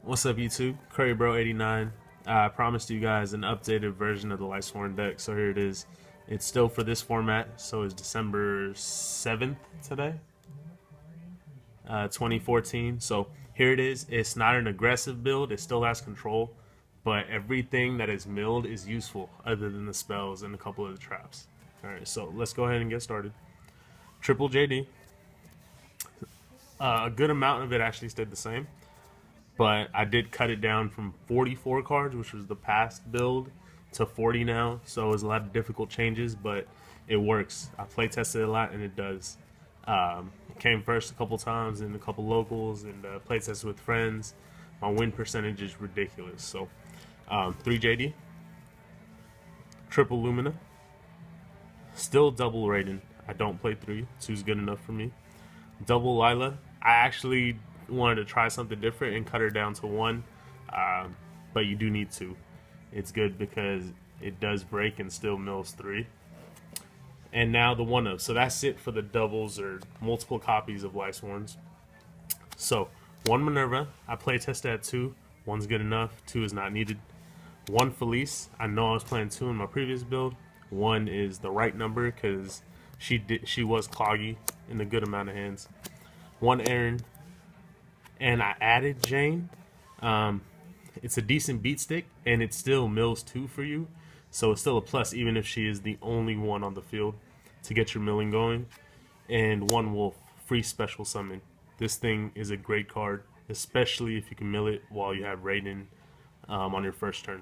What's up, YouTube? CurryBro89. I promised you guys an updated version of the Lightsworn deck, so here it is. It's still for this format, so it's December 7th today, 2014. So here it is. It's not an aggressive build, it still has control, but everything that is milled is useful other than the spells and a couple of the traps. Alright, so let's go ahead and get started. Triple JD. A good amount of it actually stayed the same, but I did cut it down from 44 cards, which was the past build, to 40 now. So it was a lot of difficult changes, but it works. I play tested it a lot, and it does. Came first a couple times in a couple locals, and play tested with friends. My win percentage is ridiculous. So 3 JD, triple Lumina, still double Raiden. I don't play 3. 2's good enough for me. Double Lila. I actually wanted to try something different and cut her down to 1, but you do need 2. It's good because it does break and still mills 3. And now the 1-of. So that's it for the doubles or multiple copies of Lightsworns. So 1 Minerva. I play tested at 2. 1's good enough. 2 is not needed. 1 Felice. I know I was playing 2 in my previous build. 1 is the right number because she was cloggy in a good amount of hands. 1 Aaron. And I added Jane. It's a decent beat stick, and it still mills 2 for you, so it's still a plus even if she is the only one on the field to get your milling going. And 1 Wolf, free special summon. This thing is a great card, especially if you can mill it while you have Raiden on your first turn.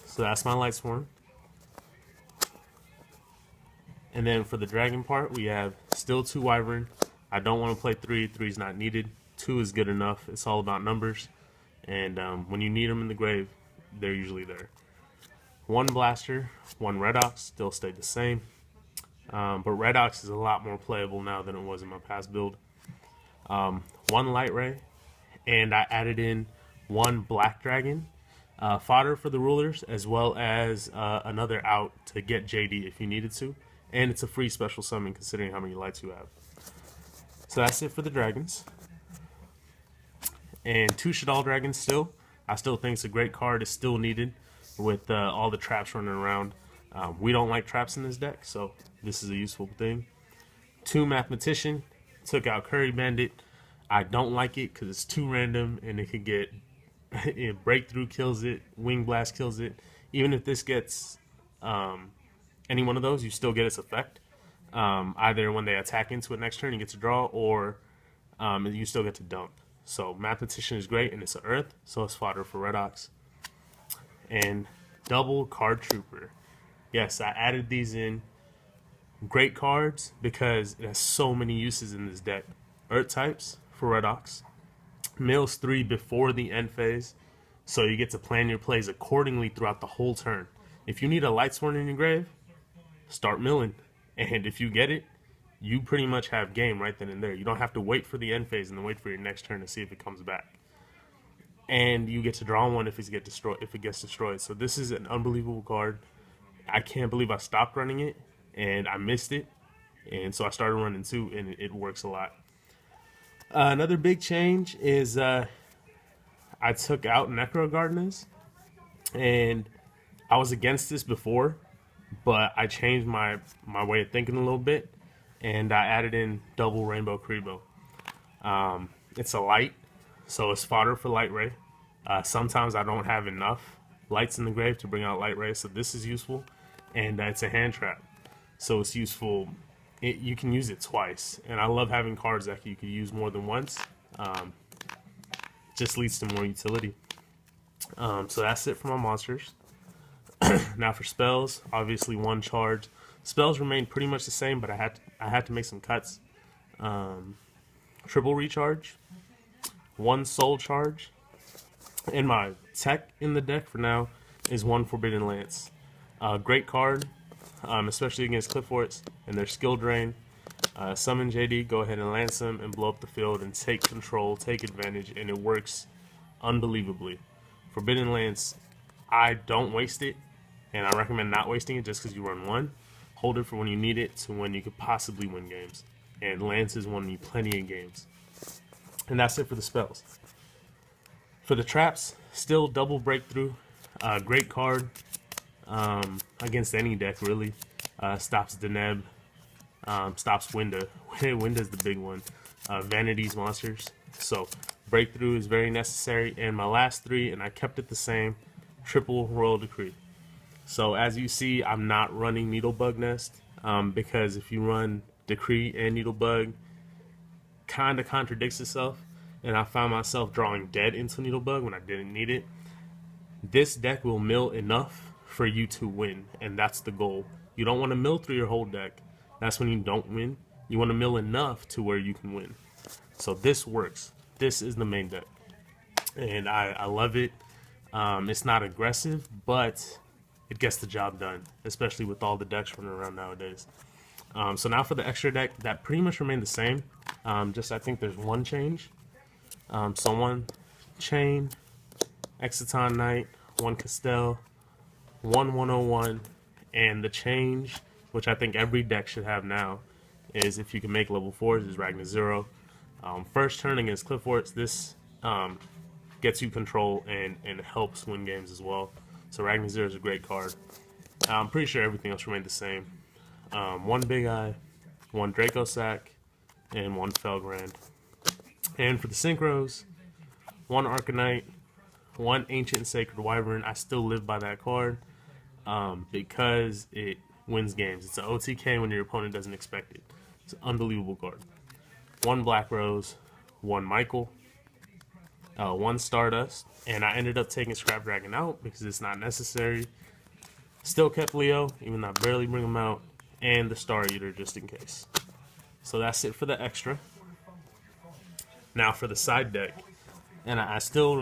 So that's my Lightsworn. And then for the dragon part, we have still 2 Wyvern. I don't want to play 3. 3 is not needed. 2 is good enough. It's all about numbers, and when you need them in the grave, they're usually there. 1 Blaster, 1 Redox, still stayed the same, but Redox is a lot more playable now than it was in my past build. 1 Light Ray, and I added in 1 Black Dragon, fodder for the rulers, as well as another out to get JD if you needed to, and it's a free special summon considering how many lights you have. So that's it for the dragons. And 2 Shadal Dragons still. I still think it's a great card. It's still needed with all the traps running around. We don't like traps in this deck, so this is a useful thing. 2 Mathematician. Took out Curry Bandit. I don't like it because it's too random, and it could get Breakthrough kills it, Wing Blast kills it. Even if this gets any one of those, you still get its effect. Either when they attack into it next turn, you get to draw, or you still get to dump. So Mathematician is great, and it's an Earth, so it's fodder for Redox. And double Card Trooper. Yes, I added these in. Great cards because it has so many uses in this deck. Earth types for Redox. Mills 3 before the end phase, so you get to plan your plays accordingly throughout the whole turn. If you need a Lightsworn in your grave, start milling. And if you get it, you pretty much have game right then and there. You don't have to wait for the end phase and then wait for your next turn to see if it comes back. And you get to draw 1 if it gets destroyed. So this is an unbelievable card. I can't believe I stopped running it and I missed it. And so I started running 2, and it works a lot. Another big change is I took out Necro Gardeners, and I was against this before, but I changed my way of thinking a little bit, and I added in double Rainbow Kribo. It's a light, so it's fodder for Light Ray. Sometimes I don't have enough lights in the grave to bring out Light Ray, so this is useful, and it's a hand trap, so it's useful. You can use it twice, and I love having cards that you can use more than once. Just leads to more utility. So that's it for my monsters. Now for spells, obviously 1 charge. Spells remain pretty much the same, but I had to make some cuts. Triple recharge, 1 soul charge, and my tech in the deck for now is 1 Forbidden Lance. Great card, especially against Cliff Forts and their skill drain. Summon JD, go ahead and lance them and blow up the field and take control, take advantage, and it works unbelievably. Forbidden Lance, I don't waste it, and I recommend not wasting it just because you run 1. Hold it for when you need it to when you could possibly win games. And Lance is won me plenty of games. And that's it for the spells. For For the traps, still double breakthrough. Great card against any deck, really. Stops Deneb, stops Winda. Winda's the big one. Vanity's monsters. So breakthrough is very necessary. And my last three, and I kept it the same, triple Royal Decree. So as you see, I'm not running Needlebug Nest because if you run Decree and Needlebug, kind of contradicts itself. And I found myself drawing dead into Needlebug when I didn't need it. This deck will mill enough for you to win, and that's the goal. You don't want to mill through your whole deck. That's when you don't win. You want to mill enough to where you can win. So this works. This is the main deck, and I love it. It's not aggressive, but it gets the job done, especially with all the decks running around nowadays. So now for the extra deck, that pretty much remained the same. Just I think there's one change. So one Chain, Exciton Knight, one Castell, one 101, and the change, which I think every deck should have now, is if you can make level 4s, is Ragnar Zero. First turn against Cliff Forts, this gets you control and helps win games as well. So Ragnar Zero is a great card. I'm pretty sure everything else remained the same. One Big Eye, one Draco Sack, and one Felgrand. And for the Synchros, one Arcanite, one Ancient and Sacred Wyvern. I still live by that card because it wins games. It's an OTK when your opponent doesn't expect it. It's an unbelievable card. One Black Rose, one Michael, one Stardust, and I ended up taking Scrap Dragon out because it's not necessary. Still kept Leo, even though I barely bring him out, and the Star Eater just in case. So that's it for the extra. Now for the side deck, and I still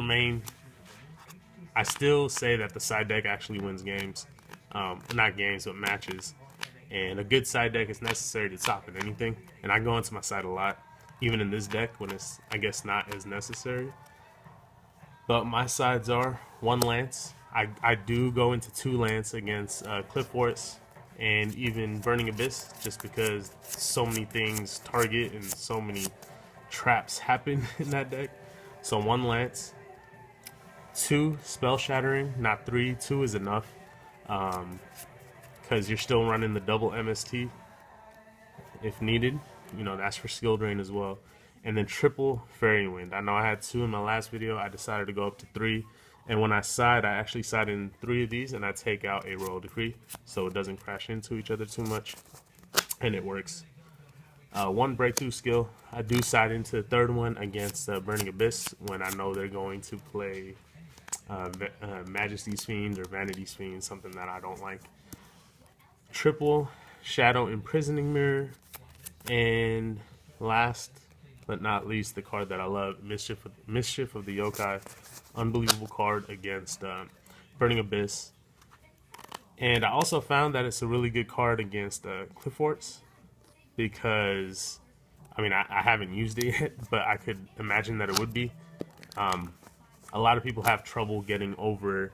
say that the side deck actually wins games. Not games, but matches. And a good side deck is necessary to top at anything. And I go into my side a lot, even in this deck when it's, I guess, not as necessary. But my sides are one Lance. I do go into two Lance against Cliff Forts and even Burning Abyss, just because so many things target and so many traps happen in that deck. So one Lance, two Spell Shattering, not three. Two is enough because you're still running the double MST if needed. You know, that's for skill drain as well. And then triple Fairy Wind. I know I had two in my last video. I decided to go up to three. And when I side, I actually side in three of these and I take out a Royal Decree so it doesn't crash into each other too much. And it works. One breakthrough skill. I do side into the third one against Burning Abyss when I know they're going to play Majesty's Fiend or Vanity's Fiend, something that I don't like. Triple Shadow Imprisoning Mirror. And last but not least, the card that I love, Mischief of the Yokai. Unbelievable card against Burning Abyss. And I also found that it's a really good card against Cliff Forts, because, I mean, I haven't used it yet, but I could imagine that it would be. A lot of people have trouble getting over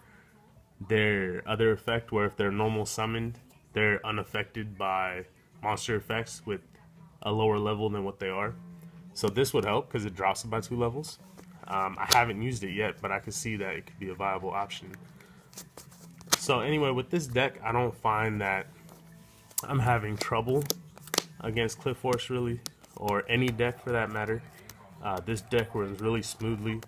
their other effect, where if they're normal summoned, they're unaffected by monster effects with a lower level than what they are. So this would help because it drops them by 2 levels. I haven't used it yet, but I could see that it could be a viable option. So anyway, with this deck, I don't find that I'm having trouble against Cliff Force, really, or any deck for that matter. This deck runs really smoothly.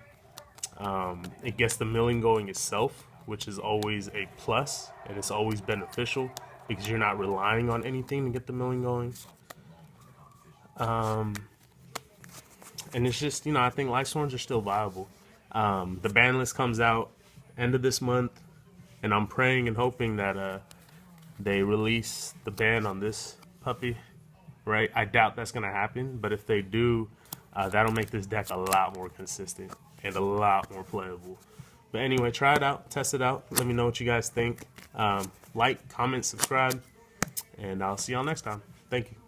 It gets the milling going itself, which is always a plus, and it's always beneficial because you're not relying on anything to get the milling going. And it's just, you know, I think Lightsworns are still viable. The ban list comes out end of this month, and I'm praying and hoping that they release the ban on this puppy, right? I doubt that's going to happen, but if they do, that'll make this deck a lot more consistent and a lot more playable. But anyway, try it out, test it out. Let me know what you guys think. Like, comment, subscribe, and I'll see y'all next time. Thank you.